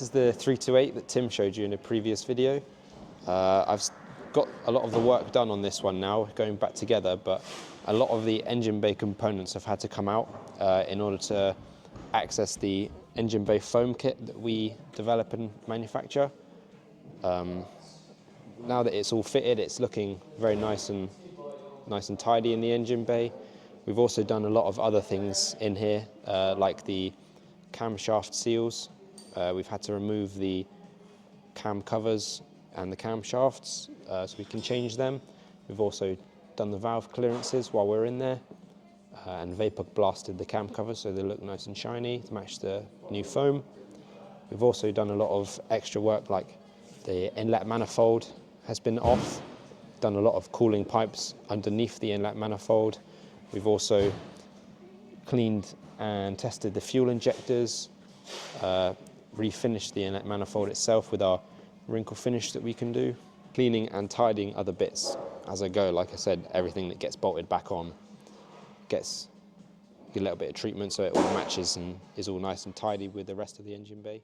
this is the 328 that Tim showed you in a previous video. I've got a lot of the work done on this one now, going back together, but a lot of the engine bay components have had to come out in order to access the engine bay foam kit that we develop and manufacture. Now that it's all fitted, it's looking very nice and tidy in the engine bay. We've also done a lot of other things in here, like the camshaft seals. We've had to remove the cam covers and the camshafts so we can change them. We've also done the valve clearances while we're in there and vapor blasted the cam covers so they look nice and shiny to match the new foam. We've also done a lot of extra work, like the inlet manifold has been off, done a lot of cooling pipes underneath the inlet manifold. We've also cleaned and tested the fuel injectors, refinished the inlet manifold itself with our wrinkle finish that we can do, cleaning and tidying other bits as I go. Like I said, everything that gets bolted back on gets a little bit of treatment so it all matches and is all nice and tidy with the rest of the engine bay.